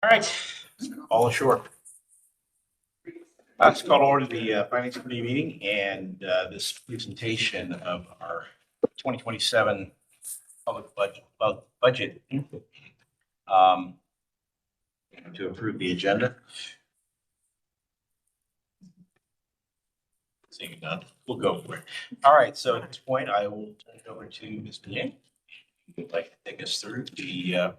All right, all ashore. Let's call to order the Finance Committee meeting and this presentation of our 2027 public budget to approve the agenda. Seeing none, we'll go for it. All right, so at this point, I will turn it over to Ms. Yang. If you'd like to take us through the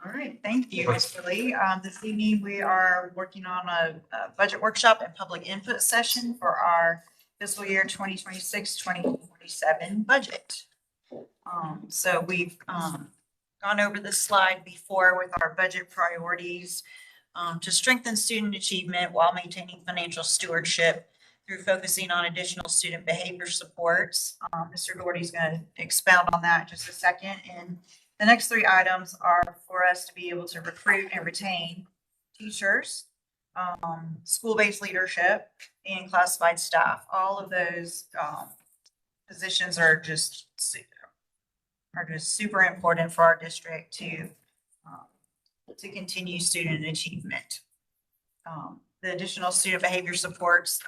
All right, thank you, Mr. Lee. This evening, we are working on a budget workshop and public input session for our fiscal year 2026-2027 budget. So we've gone over this slide before with our budget priorities to strengthen student achievement while maintaining financial stewardship through focusing on additional student behavior supports. Mr. Doherty's going to expound on that in just a second. And the next three items are for us to be able to recruit and retain teachers, school-based leadership, and classified staff. All of those positions are just super important for our district to continue student achievement. The additional student behavior supports,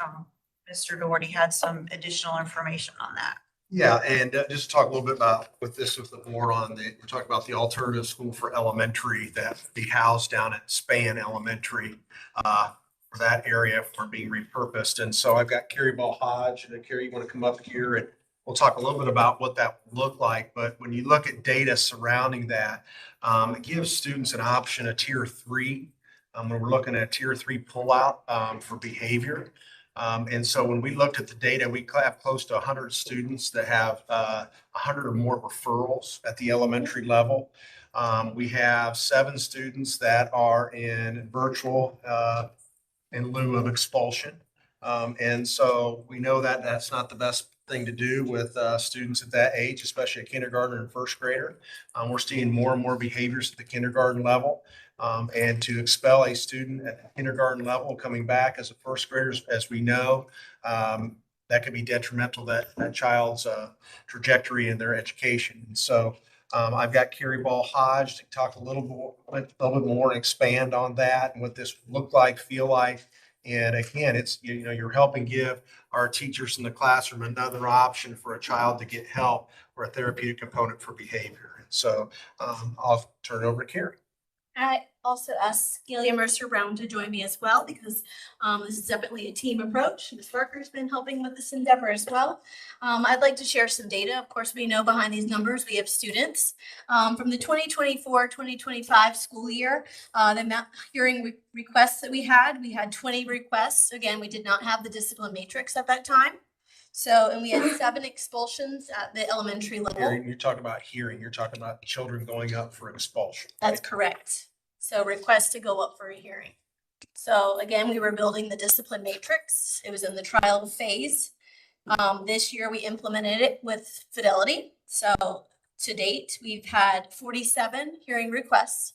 Mr. Doherty had some additional information on that. Yeah, and just talk a little bit about with the board on we're talking about the alternative school for elementary that be housed down at Span Elementary for that area for being repurposed. And so I've got Carrie Ball Hodge. And Carrie, you want to come up here and we'll talk a little bit about what that would look like. But when you look at data surrounding that, it gives students an option, a tier 3. When we're looking at a tier 3 pullout for behavior. And so when we looked at the data, we have close to 100 students that have 100 or more referrals at the elementary level. We have 7 students that are in virtual in lieu of expulsion. And so we know that that's not the best thing to do with students at that age, especially a kindergartner and first grader. We're seeing more and more behaviors at the kindergarten level. And to expel a student at the kindergarten level coming back as a first grader, as we know, that could be detrimental to that child's trajectory in their education. And so I've got Carrie Ball Hodge to talk a little bit more and expand on that and what this look like, feel like. And again, it's, you're helping give our teachers in the classroom another option for a child to get help or a therapeutic component for behavior. And so I'll turn it over to Carrie. I also asked Galia Mercer Brown to join me as well because this is definitely a team approach. Ms. Barker's been helping with this endeavor as well. I'd like to share some data. Of course, we know behind these numbers we have students. From the 2024-2025 school year, the hearing requests that we had 20 requests. Again, we did not have the discipline matrix at that time. So, and we had 7 expulsions at the elementary level. You're talking about hearing, you're talking about children going up for expulsion. That's correct. So request to go up for a hearing. So again, we were building the discipline matrix. It was in the trial phase. This year we implemented it with fidelity. So to date, we've had 47 hearing requests.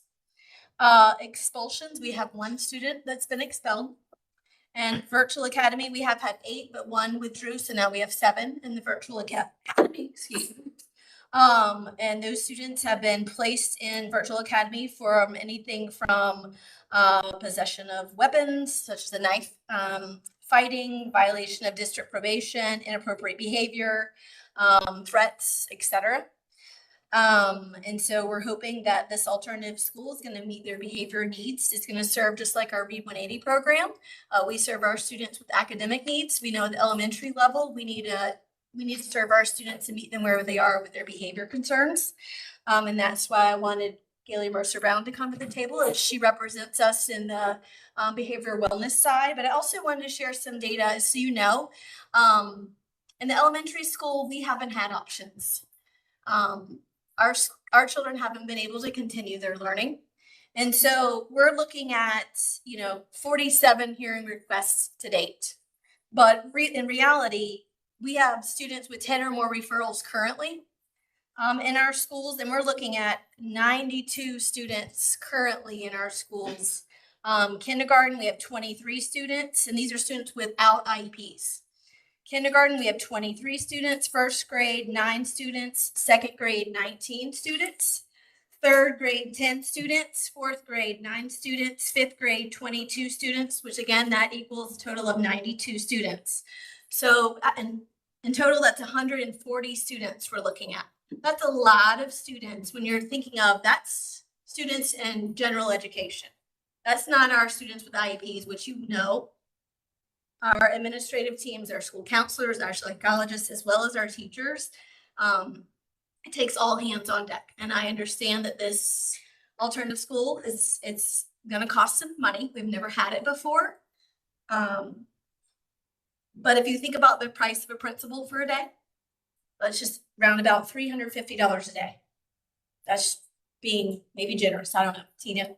Expulsions, we have 1 student that's been expelled. And virtual academy, we have had 8, but 1 withdrew. So now we have 7 in the virtual academy, excuse me. And those students have been placed in virtual academy for anything from possession of weapons, such as a knife, fighting, violation of district probation, inappropriate behavior, threats, etc. And so we're hoping that this alternative school is going to meet their behavior needs. It's going to serve just like our Read 180 program. We serve our students with academic needs. We know at the elementary level, we need to serve our students and meet them where they are with their behavior concerns. And that's why I wanted Galia Mercer Brown to come to the table as she represents us in the behavioral wellness side. But I also wanted to share some data so you know. In the elementary school, we haven't had options. Our children haven't been able to continue their learning. And so we're looking at, 47 hearing requests to date. But in reality, we have students with 10 or more referrals currently in our schools, and we're looking at 92 students currently in our schools. Kindergarten, we have 23 students, and these are students without IEPs. Kindergarten, we have 23 students. First grade, 9 students. Second grade, 19 students. third grade, 10 students, fourth grade, 9 students, fifth grade, 22 students, which again, that equals a total of 92 students. So in total, that's 140 students we're looking at. That's a lot of students when you're thinking of that's students in general education. That's not our students with IEPs, which you know. Our administrative teams, our school counselors, our psychologists, as well as our teachers. It takes all hands on deck. And I understand that this alternative school it's gonna cost some money. We've never had it before. But if you think about the price of a principal for a day, let's just round about $350 a day. That's being maybe generous. I don't know. Tina,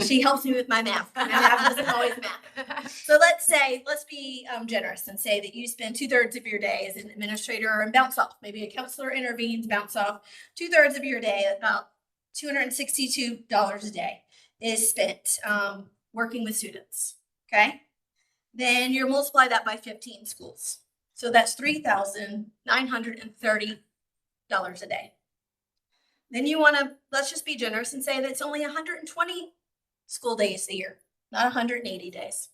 she helps me with my math. My math isn't always math. So let's be generous and say that you spend 2/3 of your day as an administrator and bounce off. Maybe a counselor intervenes, bounce off. 2/3 of your day, about $262 a day is spent working with students. Okay. Then you multiply that by 15 schools. So that's $3,930 a day. Then you want to, let's just be generous and say that it's only 120 school days a year, not 180 days.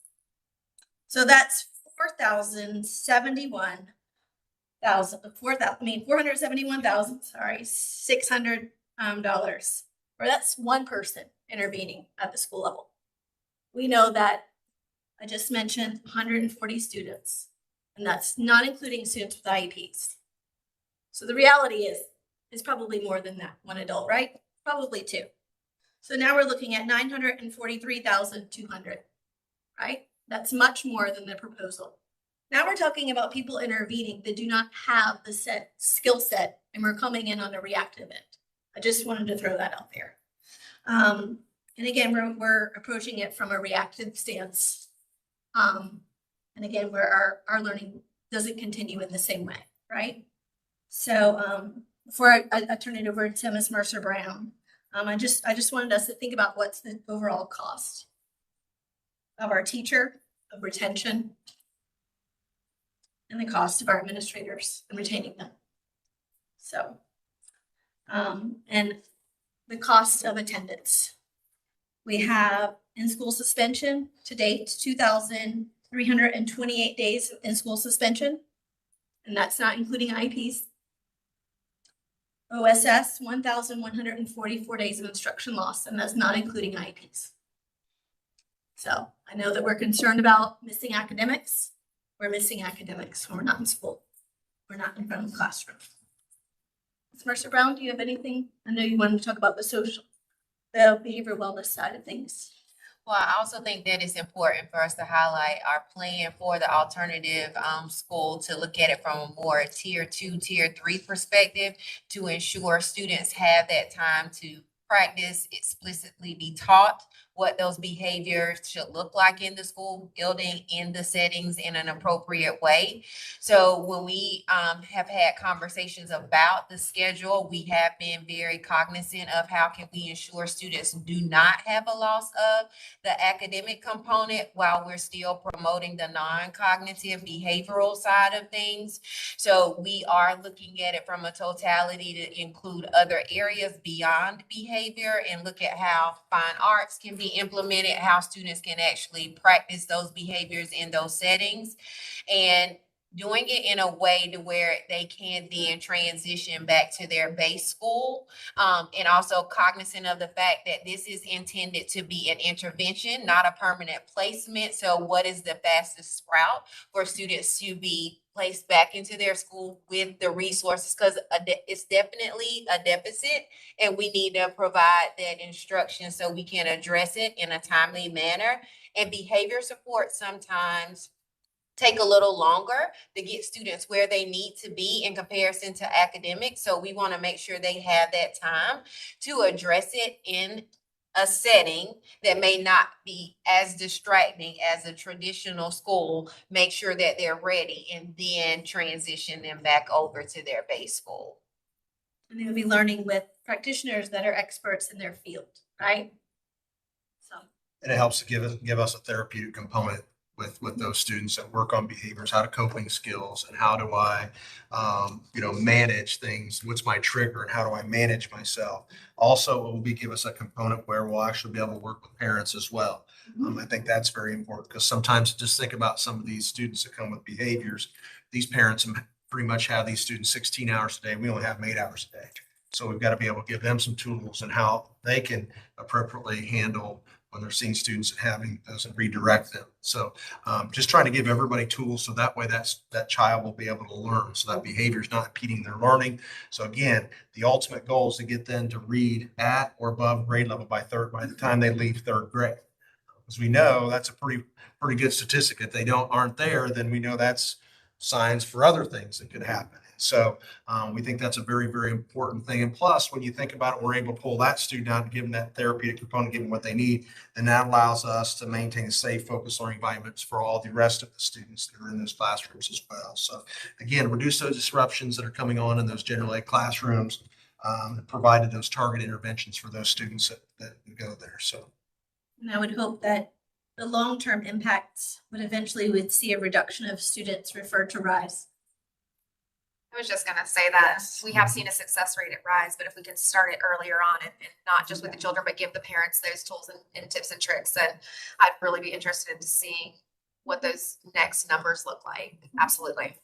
So that's $471,600, or that's one person intervening at the school level. We know that I just mentioned 140 students, and that's not including students with IEPs. So the reality is, it's probably more than that, one adult, right? Probably two. So now we're looking at 943,200, right? That's much more than the proposal. Now we're talking about people intervening that do not have the set skill set, and we're coming in on a reactive end. I just wanted to throw that out there. And again, we're approaching it from a reactive stance. And again, where our learning doesn't continue in the same way, right? So before I turn it over to Ms. Mercer Brown, I just wanted us to think about what's the overall cost of our teacher, of retention, and the cost of our administrators and retaining them. So, and the cost of attendance. We have in-school suspension to date, 2,328 days in school suspension, and that's not including IEPs. OSS, 1,144 days of instruction loss, and that's not including IEPs. So I know that we're concerned about missing academics. We're missing academics when we're not in school. We're not in front of the classroom. Ms. Mercer Brown, do you have anything? I know you wanted to talk about the behavioral wellness side of things. Well, I also think that it's important for us to highlight our plan for the alternative school to look at it from a more tier 2, tier 3 perspective to ensure students have that time to practice, explicitly be taught what those behaviors should look like in the school building, in the settings in an appropriate way. So when we have had conversations about the schedule, we have been very cognizant of how can we ensure students do not have a loss of the academic component while we're still promoting the non-cognitive behavioral side of things. So we are looking at it from a totality to include other areas beyond behavior and look at how fine arts can be implemented, how students can actually practice those behaviors in those settings, and doing it in a way to where they can then transition back to their base school, and also cognizant of the fact that this is intended to be an intervention, not a permanent placement. So what is the fastest route for students to be placed back into their school with the resources? Because it's definitely a deficit, and we need to provide that instruction so we can address it in a timely manner. And behavior support sometimes take a little longer to get students where they need to be in comparison to academics. So we want to make sure they have that time to address it in a setting that may not be as distracting as a traditional school. Make sure that they're ready and then transition them back over to their base school. And they'll be learning with practitioners that are experts in their field, right? So. And it helps to give us a therapeutic component with those students and work on behaviors, how to coping skills, and how do I, manage things? What's my trigger and how do I manage myself? Also, it will give us a component where we'll actually be able to work with parents as well. I think that's very important because sometimes just think about some of these students that come with behaviors. These parents pretty much have these students 16 hours a day. We only have them 8 hours a day. So we've got to be able to give them some tools and how they can appropriately handle when they're seeing students and having those and redirect them. So just trying to give everybody tools so that way that child will be able to learn. So that behavior is not impeding their learning. So again, the ultimate goal is to get them to read at or above grade level by the time they leave third grade. As we know, that's a pretty good statistic. If they aren't there, then we know that's signs for other things that could happen. So we think that's a very, very important thing. And plus, when you think about it, we're able to pull that student out and give them that therapeutic component, give them what they need. And that allows us to maintain a safe, focused learning environments for all the rest of the students that are in those classrooms as well. So again, reduce those disruptions that are coming on in those general ed classrooms, provided those target interventions for those students that go there. So. And I would hope that the long-term impacts would see a reduction of students referred to RISE. I was just gonna say that we have seen a success rate at RISE, but if we can start it earlier on and not just with the children, but give the parents those tools and tips and tricks, then I'd really be interested in seeing what those next numbers look like. Absolutely.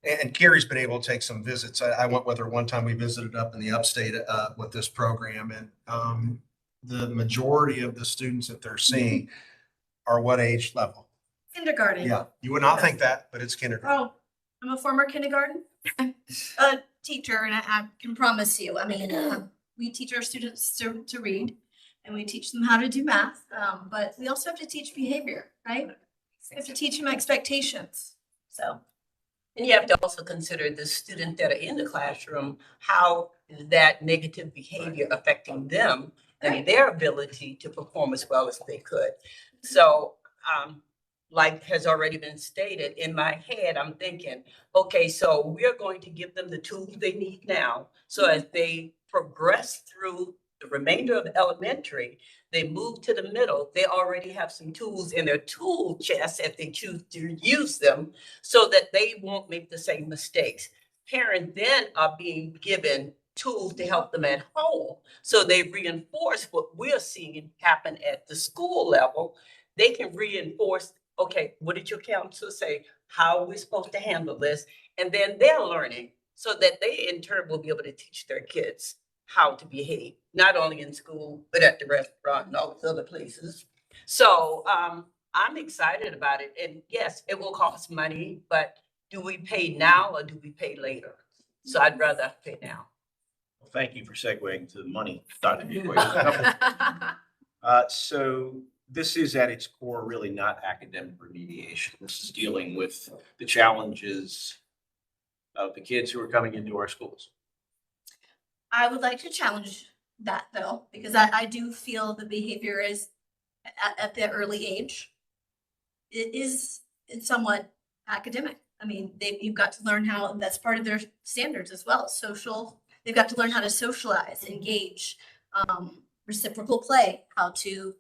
And Carrie's been able to take some visits. I went with her one time. We visited up in the upstate with this program, and the majority of the students that they're seeing are what age level? Kindergarten. Yeah, you would not think that, but it's kindergarten. Oh, I'm a former kindergarten teacher, and I can promise you, I mean, we teach our students to read, and we teach them how to do math, but we also have to teach behavior, right? We have to teach them expectations, so. And you have to also consider the students that are in the classroom, how is that negative behavior affecting them and their ability to perform as well as they could. So, like has already been stated, in my head, I'm thinking, okay, so we're going to give them the tools they need now. So as they progress through the remainder of elementary, they move to the middle, they already have some tools in their tool chest if they choose to use them so that they won't make the same mistakes. Parents then are being given tools to help them at home. So they reinforce what we're seeing happen at the school level. They can reinforce, okay, what did your counselor say? How are we supposed to handle this? And then they're learning so that they in turn will be able to teach their kids how to behave, not only in school, but at the restaurant and all those other places. So I'm excited about it. And yes, it will cost money, but do we pay now or do we pay later? So I'd rather pay now. Well, thank you for segueing to the money side of the equation. So this is at its core really not academic remediation. This is dealing with the challenges of the kids who are coming into our schools. I would like to challenge that though, because I do feel the behavior is at the early age. It's somewhat academic. I mean, you've got to learn how, that's part of their standards as well. They've got to learn how to socialize, engage, reciprocal play, how to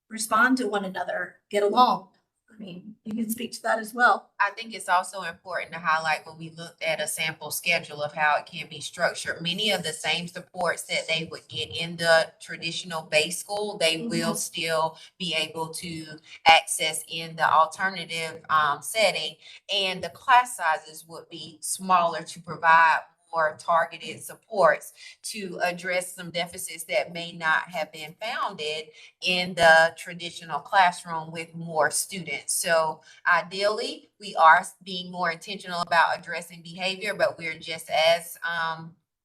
respond to one another, get along. I mean, you can speak to that as well. I think it's also important to highlight when we looked at a sample schedule of how it can be structured. Many of the same supports that they would get in the traditional base school, they will still be able to access in the alternative setting. And the class sizes would be smaller to provide more targeted supports to address some deficits that may not have been founded in the traditional classroom with more students. So ideally, we are being more intentional about addressing behavior, but we're just as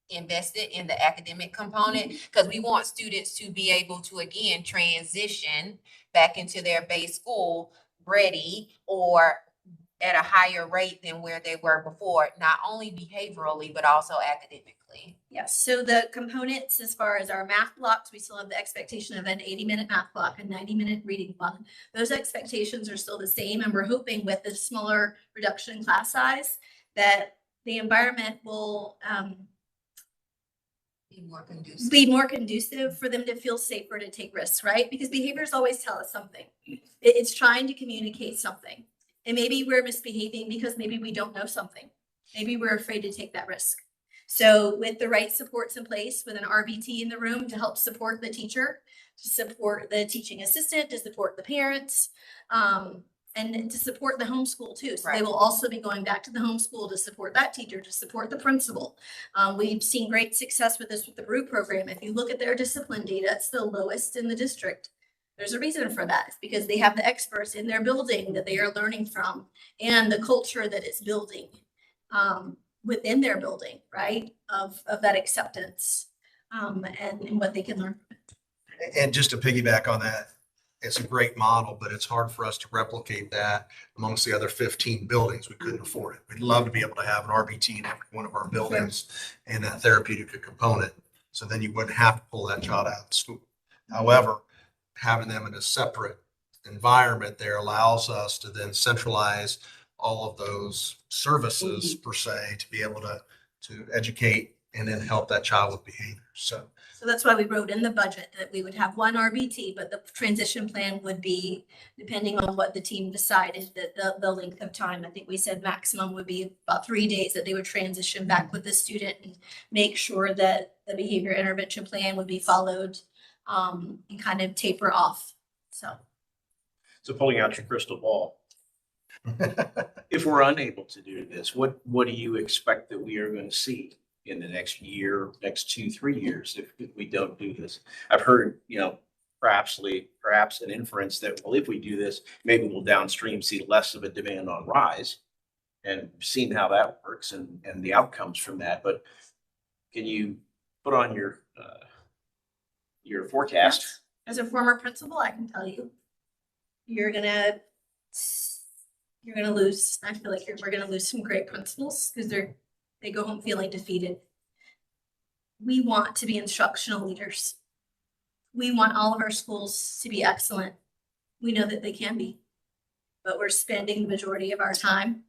invested in the academic component because we want students to be able to, again, transition back into their base school ready or at a higher rate than where they were before, not only behaviorally, but also academically. Yes, so the components as far as our math blocks, we still have the expectation of an 80-minute math block, a 90-minute reading block. Those expectations are still the same, and we're hoping with the smaller reduction in class size that the environment will Be more conducive. be more conducive for them to feel safer to take risks, right? Because behaviors always tell us something. It's trying to communicate something. And maybe we're misbehaving because maybe we don't know something. Maybe we're afraid to take that risk. So with the right supports in place, with an RBT in the room to help support the teacher, to support the teaching assistant, to support the parents, and to support the homeschool too. So they Right. will also be going back to the homeschool to support that teacher, to support the principal. We've seen great success with this with the Brew program. If you look at their discipline data, it's the lowest in the district. There's a reason for that. It's because they have the experts in their building that they are learning from and the culture that it's building within their building, right? Of that acceptance and what they can learn. And just to piggyback on that, it's a great model, but it's hard for us to replicate that amongst the other 15 buildings. We couldn't afford it. We'd love to be able to have an RBT in every one of our buildings and that therapeutic component. So then you wouldn't have to pull that child out of school. However, having them in a separate environment there allows us to then centralize all of those services per se, to be able to educate and then help that child with behavior. So that's why we wrote in the budget that we would have one RBT, but the transition plan would be depending on what the team decided that the length of time. I think we said maximum would be about 3 days that they would transition back with the student and make sure that the behavior intervention plan would be followed and kind of taper off. So pulling out your crystal ball, if we're unable to do this, what do you expect that we are going to see in the next year, next 2-3 years if we don't do this? I've heard, perhaps an inference that, well, if we do this, maybe we'll downstream see less of a demand on rise, and seeing how that works and the outcomes from that. But can you put on your forecast? as a former principal, I can tell you, you're gonna lose. I feel like we're gonna lose some great principals because they go home feeling defeated. We want to be instructional leaders. We want all of our schools to be excellent. We know that they can be, but we're spending the majority of our time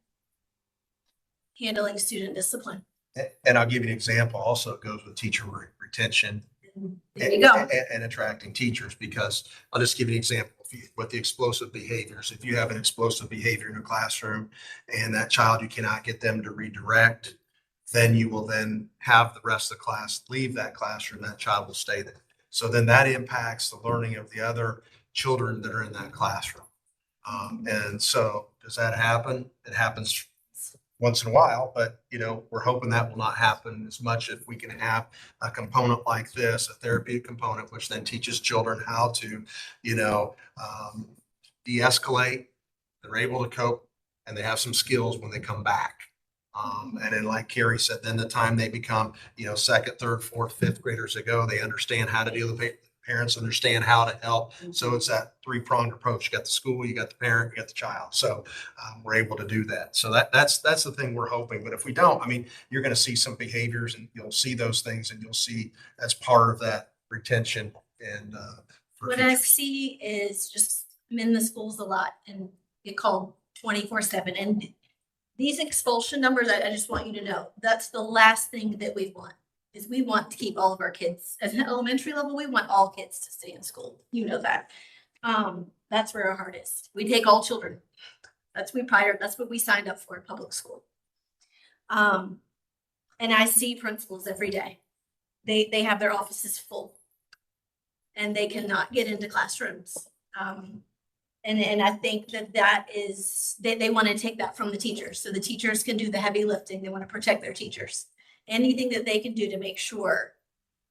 handling student discipline. and I'll give you an example. Also, it goes with teacher retention There you go. and attracting teachers, because I'll just give you an example with the explosive behaviors. If you have an explosive behavior in a classroom and that child, you cannot get them to redirect, then you will then have the rest of the class leave that classroom. That child will stay there. So then that impacts the learning of the other children that are in that classroom. And so does that happen? It happens once in a while, but we're hoping that will not happen as much if we can have a component like this, a therapeutic component, which then teaches children how to, de-escalate. They're able to cope and they have some skills when they come back. And then like Carrie said, then the time they become, second, third, fourth, fifth graders ago, they understand how to deal with parents, understand how to help. So it's that three-pronged approach. You got the school, you got the parent, you got the child. So we're able to do that. So that's the thing we're hoping. But if we don't, you're going to see some behaviors and you'll see those things and you'll see that's part of that retention. And what I see is just, I'm in the schools a lot and get called 24/7. And these expulsion numbers, I just want you to know, that's the last thing that we want. Is we want to keep all of our kids at an elementary level. We want all kids to stay in school. You know that. That's where our heart is. We take all children. That's what we signed up for in public school. And I see principals every day. They have their offices full and they cannot get into classrooms. And I think that is, they want to take that from the teachers. So the teachers can do the heavy lifting. They want to protect their teachers. Anything that they can do to make sure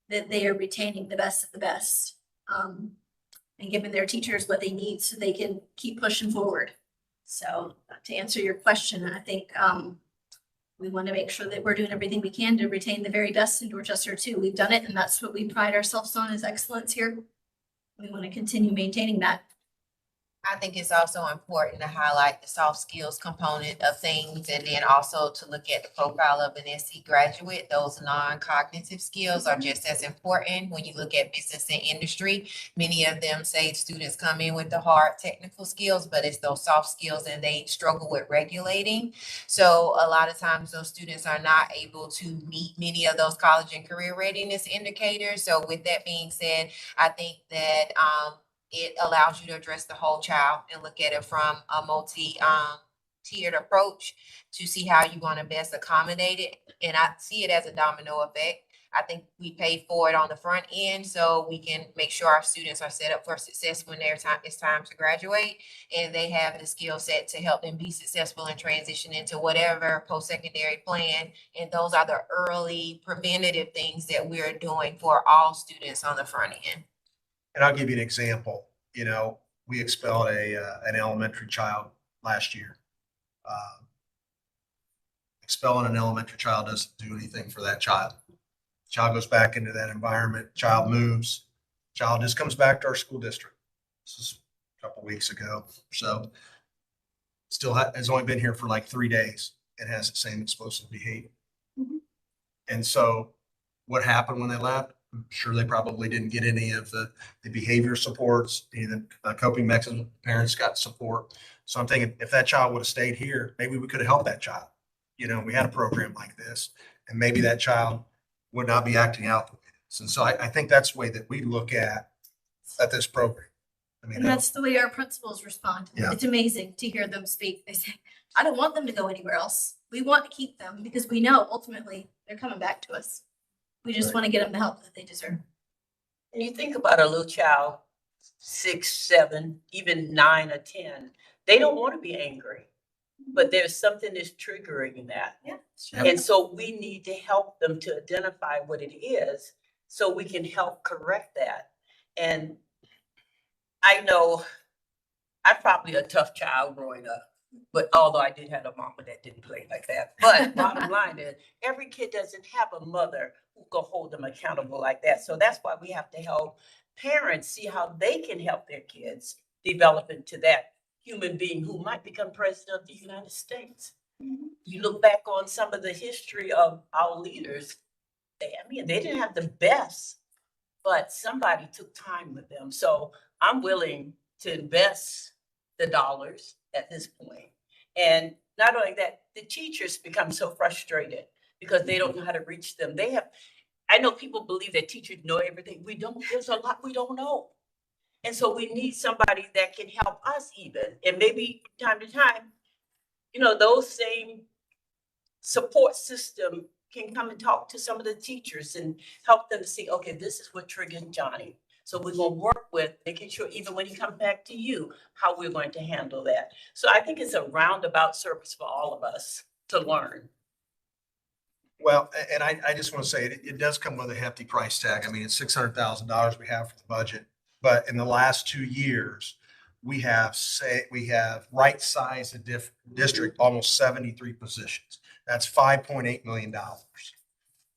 that they are retaining the best of the best, and giving their teachers what they need so they can keep pushing forward. So to answer your question, I think we want to make sure that we're doing everything we can to retain the very best in Dorchester too. We've done it, and that's what we pride ourselves on, is excellence here. We want to continue maintaining that. I think it's also important to highlight the soft skills component of things and then also to look at the profile of an SC graduate. Those non-cognitive skills are just as important when you look at business and industry. Many of them say students come in with the hard technical skills, but it's those soft skills and they struggle with regulating. So a lot of times those students are not able to meet many of those college and career readiness indicators. So with that being said, I think that it allows you to address the whole child and look at it from a tiered approach to see how you want to best accommodate it. And I see it as a domino effect. I think we pay for it on the front end so we can make sure our students are set up for success when it's time to graduate and they have the skill set to help them be successful and transition into whatever post-secondary plan. And those are the early preventative things that we're doing for all students on the front end. And I'll give you an example. You know, we expelled an elementary child last year. Expelling an elementary child doesn't do anything for that child. Child goes back into that environment, child moves, child just comes back to our school district. This is a couple weeks ago. So still has only been here for like 3 days and has the same explosive behavior. And so what happened when they left? I'm sure they probably didn't get any of the behavior supports, any of the coping mechanisms. Parents got support. So I'm thinking if that child would have stayed here, maybe we could have helped that child. You know, we had a program like this and maybe that child would not be acting out the way it is. And so I think that's the way that we look at this program. I mean, And that's the way our principals respond. Yeah. It's amazing to hear them speak. They say, I don't want them to go anywhere else. We want to keep them because we know ultimately they're coming back to us. We just Right. want to get them the help that they deserve. And you think about a little child, 6, 7, even 9 or 10, they don't want to be angry, but there's something that's triggering that. Yeah. Yep. And so we need to help them to identify what it is so we can help correct that. And I know I'm probably a tough child growing up, but although I did have a mama that didn't play like that. But bottom line is, every kid doesn't have a mother who can hold them accountable like that. So that's why we have to help parents see how they can help their kids develop into that human being who might become president of the United States. You look back on some of the history of our leaders, they didn't have the best, but somebody took time with them. So I'm willing to invest the dollars at this point. And not only that, the teachers become so frustrated because they don't know how to reach them. I know people believe that teachers know everything. We don't. There's a lot we don't know. And so we need somebody that can help us even. And maybe from time to time, those same support system can come and talk to some of the teachers and help them see, okay, this is what triggered Johnny. So we're going to work with making sure even when he comes back to you, how we're going to handle that. So I think it's a roundabout service for all of us to learn. Well, and I just want to say it does come with a hefty price tag. I mean, it's $600,000 we have for the budget, but in the last 2 years, we have right-sized the district almost 73 positions. That's $5.8 million.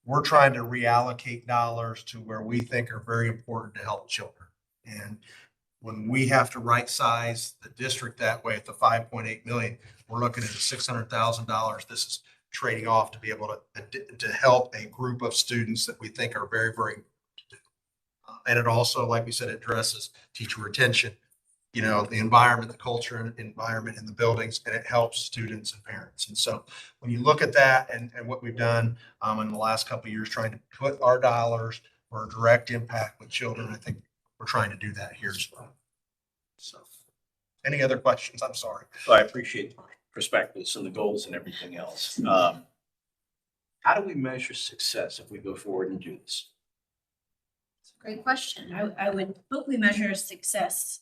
We're trying to reallocate dollars to where we think are very important to help children. And when we have to right-size the district that way at the 5.8 million, we're looking at $600,000. This is trading off to be able to help a group of students that we think are very, very important to do. And it also, like we said, addresses teacher retention, the environment, the culture and environment in the buildings, and it helps students and parents. And so when you look at that and what we've done in the last couple of years, trying to put our dollars for a direct impact with children, I think we're trying to do that here as well. So any other questions? I'm sorry. Well, I appreciate the perspectives and the goals and everything else. How do we measure success if we go forward and do this? It's a great question. I would hope we measure success.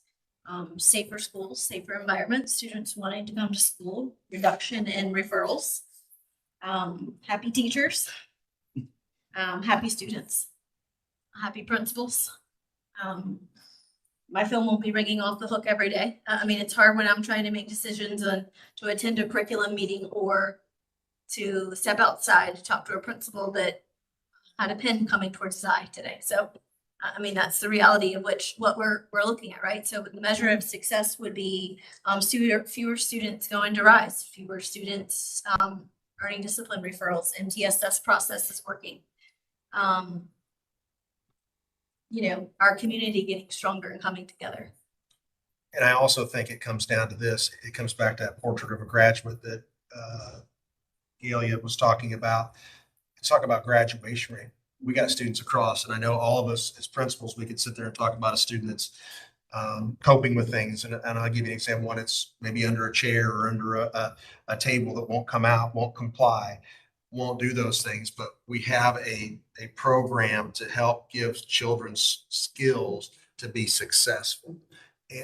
Safer schools, safer environments, students wanting to come to school, reduction in referrals, happy teachers, happy students, happy principals. My phone won't be ringing off the hook every day. I mean, it's hard when I'm trying to make decisions on to attend a curriculum meeting or to step outside to talk to a principal that had a pin coming towards his eye today. So I mean, that's the reality of what we're looking at, right? So the measure of success would be, fewer students going to RISE, fewer students, earning discipline referrals, MTSS process is working. Our community getting stronger and coming together. And I also think it comes down to this. It comes back to that portrait of a graduate that Delia was talking about. Let's talk about graduation rate. We got students across, and I know all of us as principals, we could sit there and talk about a student that's coping with things. And I'll give you an example. One, it's maybe under a chair or under a table that won't come out, won't comply, won't do those things. But we have a program to help give children skills to be successful.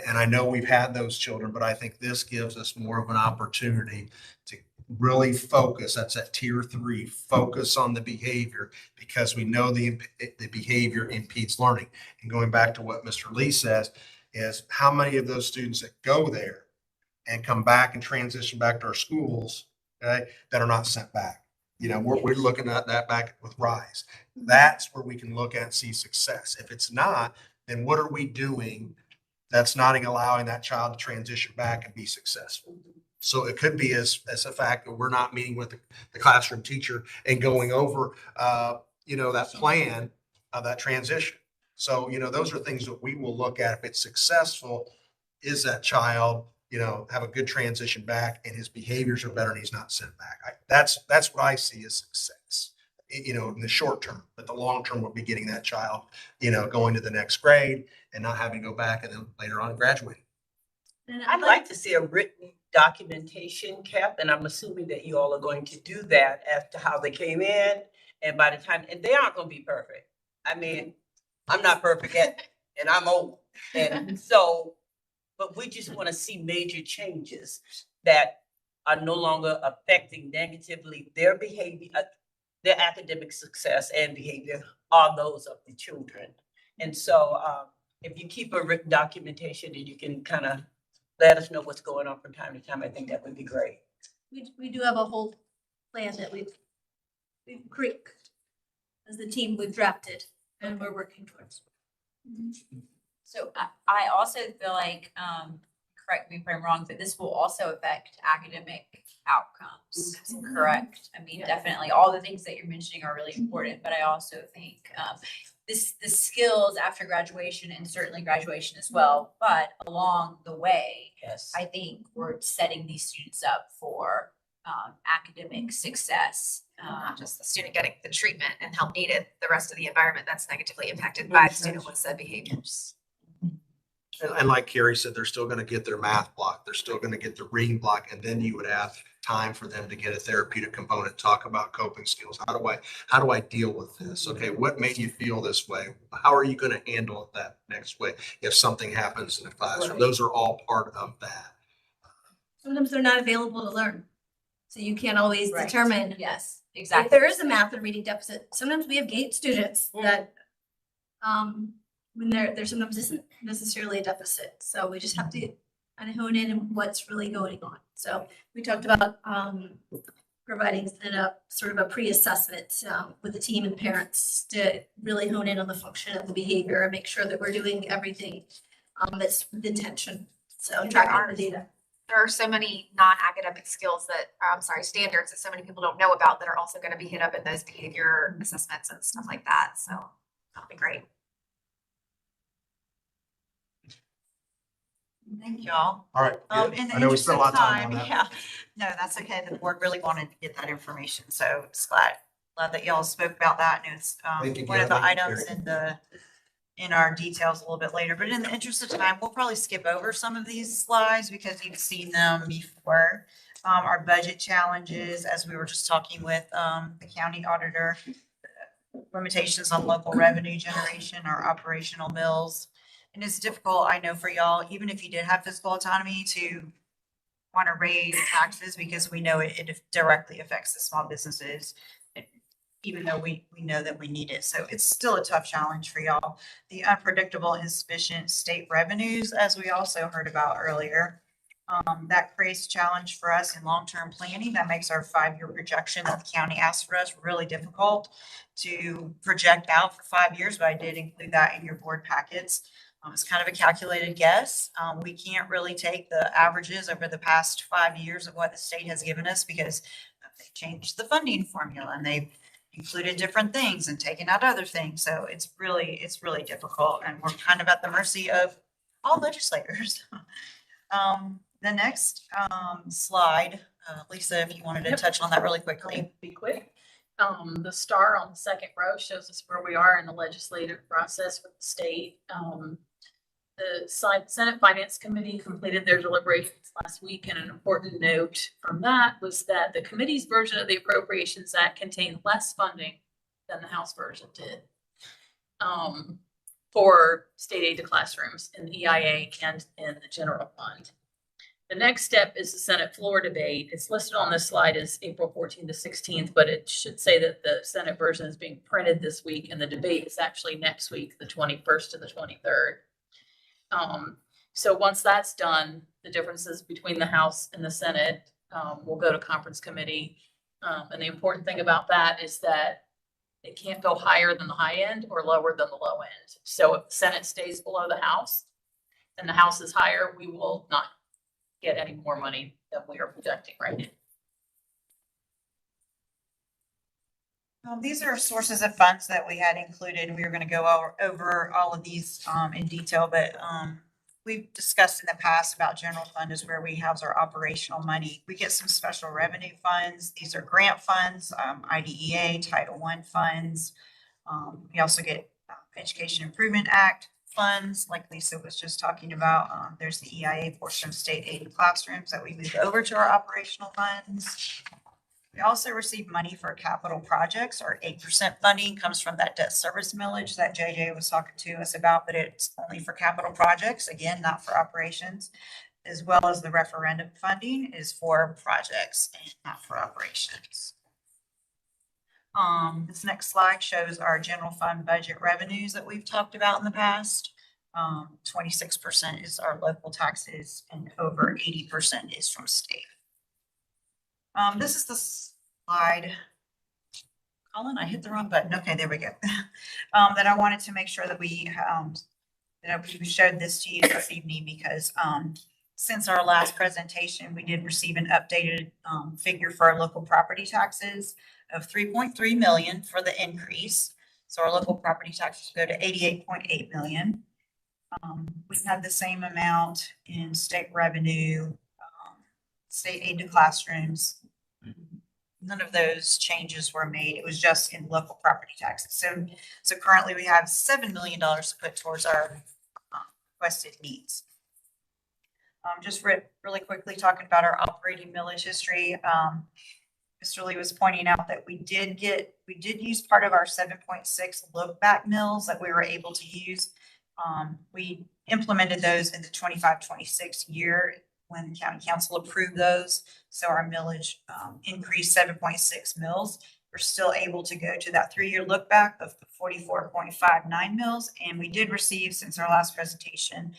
And I know we've had those children, but I think this gives us more of an opportunity to really focus. That's at tier 3, focus on the behavior, because we know the behavior impedes learning. And going back to what Mr. Lee says, is how many of those students that go there and come back and transition back to our schools, okay, that are not sent back. We're looking at that back with RISE. That's where we can look at and see success. If it's not, then what are we doing that's not allowing that child to transition back and be successful? So it could be as a fact that we're not meeting with the classroom teacher and going over, that plan of that transition. So, those are things that we will look at. If it's successful, is that child, have a good transition back and his behaviors are better and he's not sent back. That's what I see as success, in the short term. But the long term will be getting that child, going to the next grade and not having to go back and then later on graduating. And I'd like to see a written documentation, Cap, and I'm assuming that you all are going to do that as to how they came in. And by the time, and they aren't going to be perfect. I mean, I'm not perfect yet, and I'm old. And so, but we just want to see major changes that are no longer affecting negatively their behavior, their academic success and behavior, are those of the children. And so if you keep a written documentation and you can kind of let us know what's going on from time to time, I think that would be great. We do have a whole plan that we've as the team we've drafted and we're working towards. So I also feel like, correct me if I'm wrong, but this will also affect academic outcomes, correct? I mean, definitely all the things that you're mentioning are really important, but I also think the skills after graduation and certainly graduation as well, but along the way, Yes. I think we're setting these students up for academic success. Not just the student getting the treatment and help needed, the rest of the environment that's negatively impacted by the student with said behaviors. And like Carrie said, they're still going to get their math block. They're still going to get the reading block. And then you would have time for them to get a therapeutic component, talk about coping skills. How do I deal with this? Okay, what made you feel this way? How are you going to handle it that next way if something happens in the classroom? Right. Those are all part of that. Sometimes they're not available to learn. So you can't always Right. determine Yes, if exactly. there is a math and reading deficit. Sometimes we have GATE students that when there sometimes isn't necessarily a deficit. So we just have to kind of hone in on what's really going on. So we talked about providing a sort of a pre-assessment with the team and parents to really hone in on the function of the behavior and make sure that we're doing everything that's with intention. So And there tracking are- the data. There are so many non-academic skills standards that so many people don't know about that are also going to be hit up in those behavior assessments and stuff like that. So that'll be great. Thank y'all. All right. In the I know we interest spent a of lot of time on time, that. yeah, no, that's okay. The board really wanted to get that information, so it's glad that y'all spoke about that. And it's Thank you, one of the Gary. Thank you, items in our details a little bit later. But in the interest of time, we'll probably skip over some of these slides because you've seen them before. Our budget challenges, as we were just talking with the county auditor, limitations on local revenue generation or operational mills. And it's difficult, I know, for y'all, even if you did have fiscal autonomy, to want to raise taxes because we know it directly affects the small businesses, even though we know that we need it. So it's still a tough challenge for y'all. The unpredictable, insufficient state revenues, as we also heard about earlier. That creates a challenge for us in long-term planning. That makes our 5-year projection that the county asked for us really difficult to project out for 5 years, but I did include that in your board packets. It's kind of a calculated guess. We can't really take the averages over the past 5 years of what the state has given us because they changed the funding formula and they've included different things and taken out other things. So it's really difficult and we're kind of at the mercy of all legislators. The next slide, Lisa, if you wanted to touch on that really quickly. Be quick. The star on the second row shows us where we are in the legislative process with the state. The Senate Finance Committee completed their deliberations last week, and an important note from that was that the committee's version of the Appropriations Act contained less funding than the House version did for state aid to classrooms in the EIA and in the general fund. The next step is the Senate floor debate. It's listed on this slide as April 14th to 16th, but it should say that the Senate version is being printed this week and the debate is actually next week, the 21st to the 23rd. So once that's done, the differences between the House and the Senate will go to conference committee. And the important thing about that is that it can't go higher than the high end or lower than the low end. So if the Senate stays below the House and the House is higher, we will not get any more money than we are projecting right now. These are sources of funds that we had included. We were going to go over all of these in detail, but we've discussed in the past about general fund is where we house our operational money. We get some special revenue funds. These are grant funds, IDEA, Title I funds. We also get Education Improvement Act funds, like Lisa was just talking about. There's the EIA portion of state aid in classrooms that we move over to our operational funds. We also receive money for capital projects. Our 8% funding comes from that debt service millage that JJ was talking to us about, but it's only for capital projects, again, not for operations, as well as the referendum funding is for projects and not for operations. This next slide shows our general fund budget revenues that we've talked about in the past. 26% is our local taxes and over 80% is from state. This is the slide. Colin, I hit the wrong button. Okay, there we go. That I wanted to make sure that we showed this to you this evening because since our last presentation, we did receive an updated figure for our local property taxes of 3.3 million for the increase. So our local property taxes go to 88.8 million. We had the same amount in state revenue, state aid to classrooms. None of those changes were made. It was just in local property taxes. So currently we have $7 million to put towards our requested needs. Just really quickly talking about our operating millage history. Mr. Lee was pointing out that we did use part of our 7.6 look back mills that we were able to use. We implemented those in the 25-26 year when the county council approved those. So our millage increased 7.6 mills. We're still able to go to that 3-year look back of 44.59 mills. And we did receive, since our last presentation,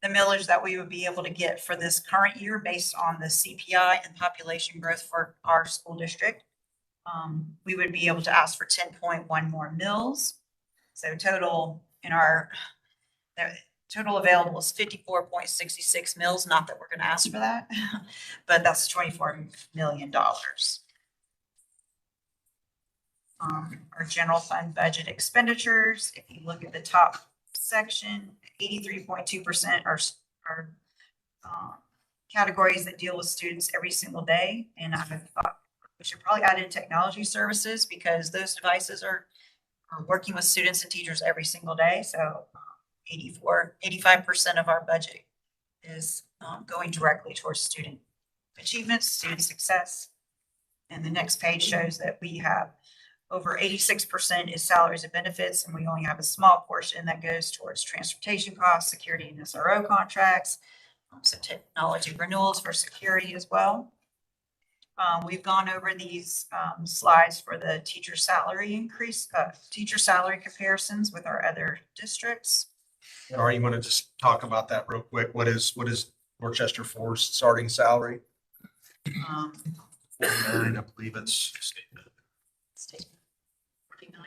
the millage that we would be able to get for this current year based on the CPI and population growth for our school district. We would be able to ask for 10.1 more mills. So total in our total available is 54.66 mills. Not that we're going to ask for that, but that's $24 million. Our general fund budget expenditures, if you look at the top section, 83.2% are categories that deal with students every single day. And I thought we should probably add in technology services because those devices are working with students and teachers every single day. So 85% of our budget is going directly towards student achievement, student success. And the next page shows that we have over 86% is salaries and benefits, and we only have a small portion that goes towards transportation costs, security and SRO contracts, some technology renewals for security as well. We've gone over these slides for the teacher salary increase, teacher salary comparisons with our other districts. Or you want to just talk about that real quick? What is Worcester Forest starting salary, Um, 49, I believe it's State 49.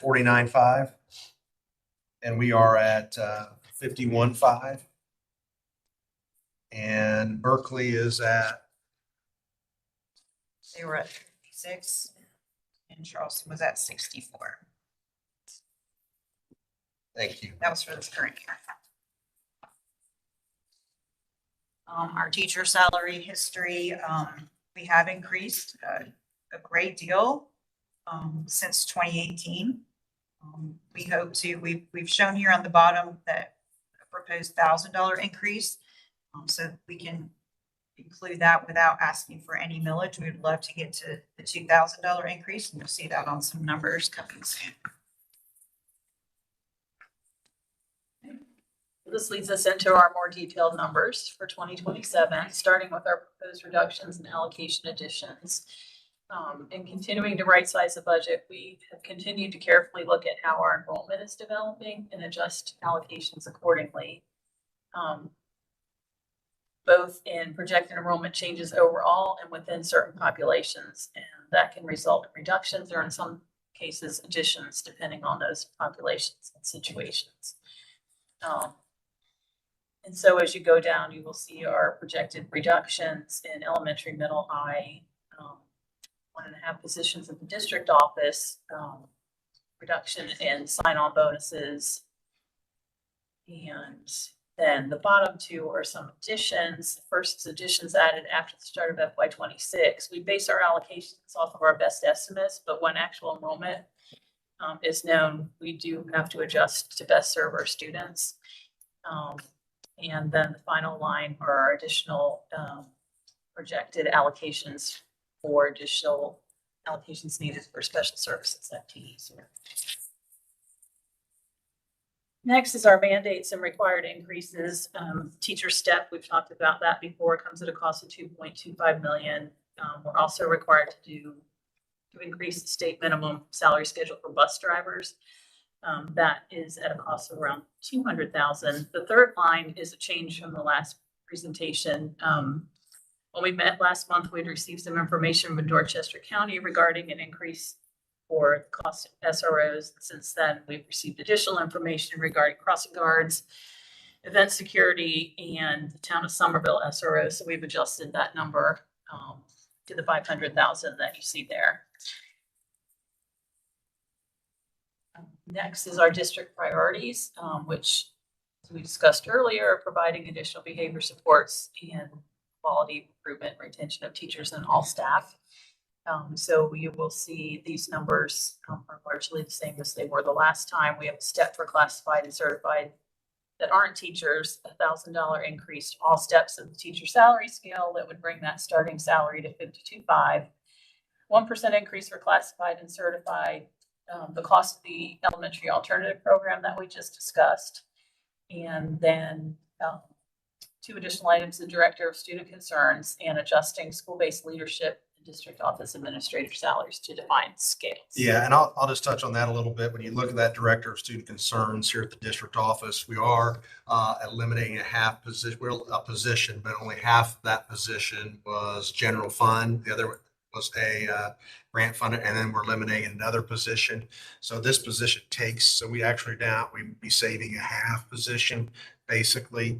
49.5. And we are at 51.5. And Berkeley is at, they were at 56 and Charleston was at 64. thank you. That was for this current year. Our teacher salary history, we have increased a great deal since 2018. We hope to, we've shown here on the bottom that a proposed $1,000 increase. So we can include that without asking for any millage. We'd love to get to the $2,000 increase, and you'll see that on some numbers coming soon. This leads us into our more detailed numbers for 2027, starting with our proposed reductions and allocation additions. And continuing to right-size the budget, we have continued to carefully look at how our enrollment is developing and adjust allocations accordingly. Both in projected enrollment changes overall and within certain populations. And that can result in reductions or in some cases additions depending on those populations and situations. And so as you go down, you will see our projected reductions in elementary, middle, high, 1.5 positions in the district office, reduction in sign-on bonuses. And then the bottom two are some additions. The first is additions added after the start of FY26. We base our allocations off of our best estimates, but when actual enrollment is known, we do have to adjust to best serve our students. And then the final line are our additional projected allocations for additional allocations needed for special services FTEs. Next is our mandates and required increases. Teacher step, we've talked about that before, comes at a cost of $2.25 million. We're also required to increase the state minimum salary schedule for bus drivers. That is at a cost of around $200,000. The third line is a change from the last presentation. When we met last month, we'd received some information from Dorchester County regarding an increase for the cost of SROs. Since then, we've received additional information regarding crossing guards, event security, and the town of Somerville SRO. So we've adjusted that number to the $500,000 that you see there. Next is our district priorities, which, as we discussed earlier, are providing additional behavior supports and quality improvement, retention of teachers and all staff. So you will see these numbers are largely the same as they were the last time. We have a step for classified and certified that aren't teachers, $1,000 increase to all steps of the teacher salary scale that would bring that starting salary to $52,500. 1% increase for classified and certified. The cost of the elementary alternative program that we just discussed. And then 2 additional items, the director of student concerns and adjusting school-based leadership and district office administrator salaries to define scales. Yeah, and I'll just touch on that a little bit. When you look at that director of student concerns here at the district office, we are eliminating a position, but only half of that position was general fund. The other was a grant funded, and then we're eliminating another position. So this position so we'd be saving a half position, basically.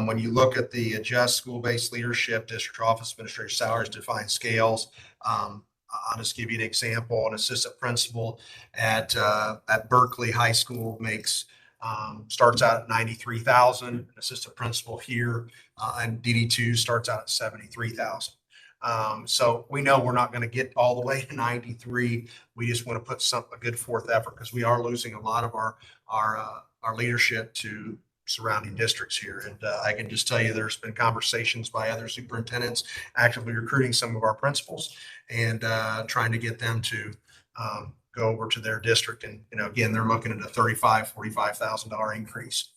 When you look at the adjust school-based leadership, district office administrator salaries, define scales, I'll just give you an example. An assistant principal at Berkeley High School makes starts out at $93,000. An assistant principal here and DD2 starts out at $73,000. So we know we're not going to get all the way to 93. We just want to put a good forth effort because we are losing a lot of our leadership to surrounding districts here. And I can just tell you there's been conversations by other superintendents actively recruiting some of our principals and trying to get them to go over to their district. And, again, they're looking at a $35,000, $45,000 increase.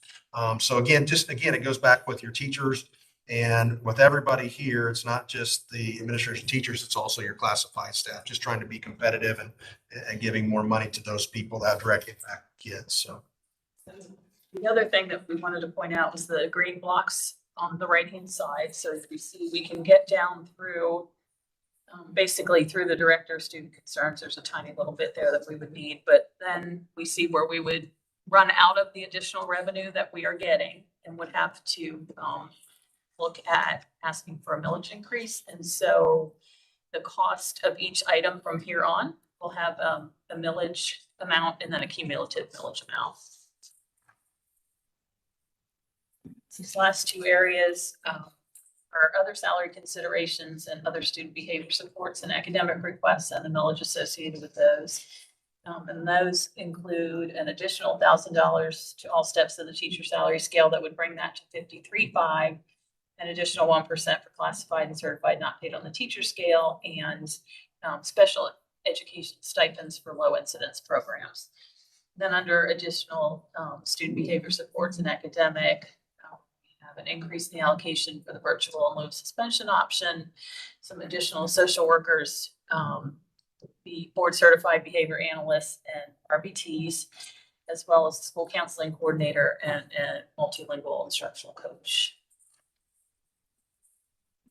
So again, it goes back with your teachers. And with everybody here, it's not just the administration teachers, it's also your classified staff, just trying to be competitive and giving more money to those people that directly impact kids. So The other thing that we wanted to point out was the green blocks on the right-hand side. So as we see, we can get down through, basically through the director of student concerns. There's a tiny little bit there that we would need, but then we see where we would run out of the additional revenue that we are getting and would have to look at asking for a millage increase. And so the cost of each item from here on will have a millage amount and then a cumulative millage amount. These last two areas are other salary considerations and other student behavior supports and academic requests and the millage associated with those. And those include an additional $1,000 to all steps of the teacher salary scale that would bring that to 53.5, an additional 1% for classified and certified not paid on the teacher scale, and special education stipends for low incidence programs. Then under additional student behavior supports and academic, we have an increase in the allocation for the virtual and low suspension option, some additional social workers, the board certified behavior analysts and RBTs, as well as the school counseling coordinator and multilingual instructional coach.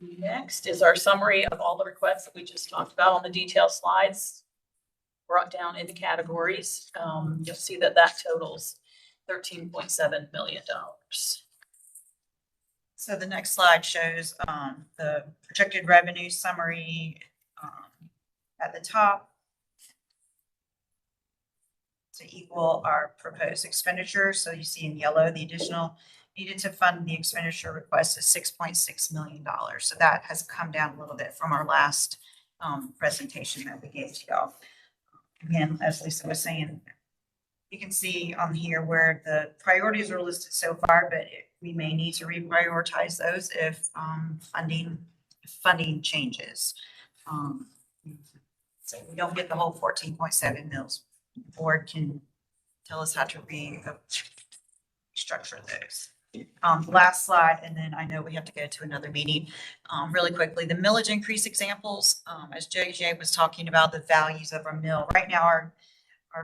Next is our summary of all the requests that we just talked about on the detail slides, brought down into categories. You'll see that that totals $13.7 million. So the next slide shows the projected revenue summary at the top to equal our proposed expenditures. So you see in yellow, the additional needed to fund the expenditure request is $6.6 million. So that has come down a little bit from our last presentation that we gave to y'all. Again, as Lisa was saying, you can see on here where the priorities are listed so far, but we may need to reprioritize those if funding changes. So we don't get the whole 14.7 mils. The board can tell us how to restructure those. Last slide, and then I know we have to go to another meeting. Really quickly, the millage increase examples, as JJ was talking about the values of our mill. Right now, our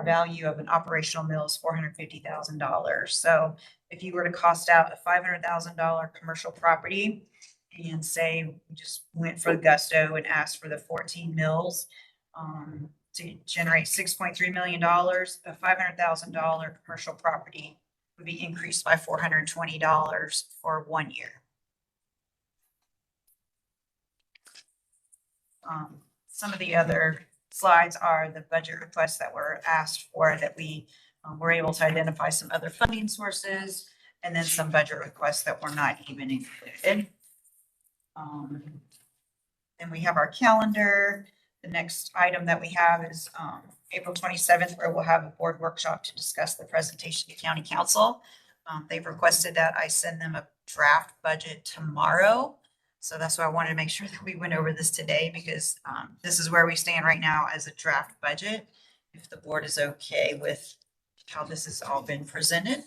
value of an operational mill is $450,000. So if you were to cost out a $500,000 commercial property and say we just went for the gusto and asked for the 14 mills to generate $6.3 million, a $500,000 commercial property would be increased by $420 for 1 year. Some of the other slides are the budget requests that were asked for that we were able to identify some other funding sources and then some budget requests that were not even included. Then we have our calendar. The next item that we have is April 27th, where we'll have a board workshop to discuss the presentation to County Council. They've requested that I send them a draft budget tomorrow. So that's why I wanted to make sure that we went over this today, because this is where we stand right now as a draft budget. If the board is okay with how this has all been presented.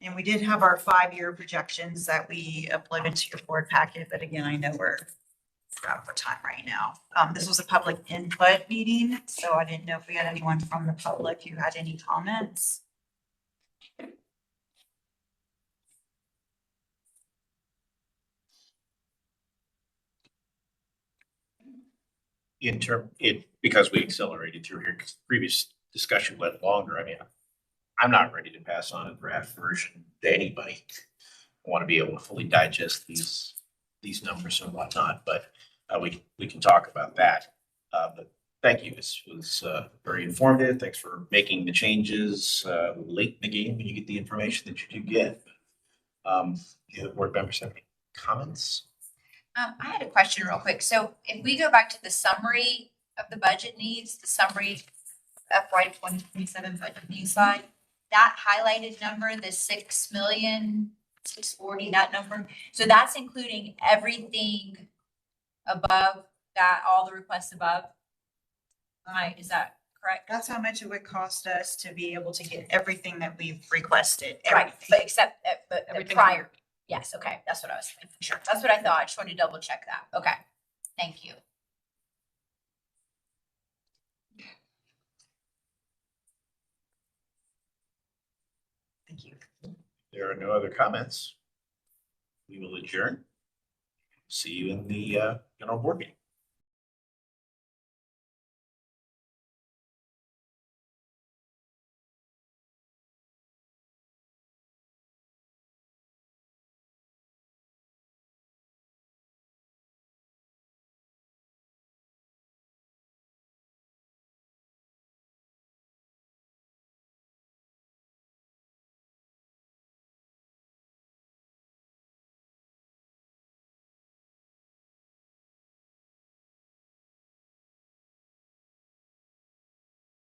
And we did have our 5-year projections that we uploaded to your board packet, but again, I know we're out for time right now. This was a public input meeting, so I didn't know if we had anyone from the public who had any comments. Because we accelerated through here, because the previous discussion went longer. I mean, I'm not ready to pass on a draft version to anybody. I want to be able to fully digest these numbers and whatnot, but we can talk about that. But thank you. This was very informative. Thanks for making the changes late in the game when you get the information that you do get. The other board members have any comments? I had a question real quick. So if we go back to the summary of the budget needs, the summary FY 2027 budget needs slide, that highlighted number, the 6,640,000, that number. So that's including everything above that, all the requests above. Is that correct? That's how much it would cost us to be able to get everything that we've requested. Right, everything. but except but the Everything. prior. Yes, okay, that's what I was thinking. Sure, that's what I thought. I just wanted to double check that. Okay, thank you. There are no other comments. We will adjourn. See you in the general board meeting.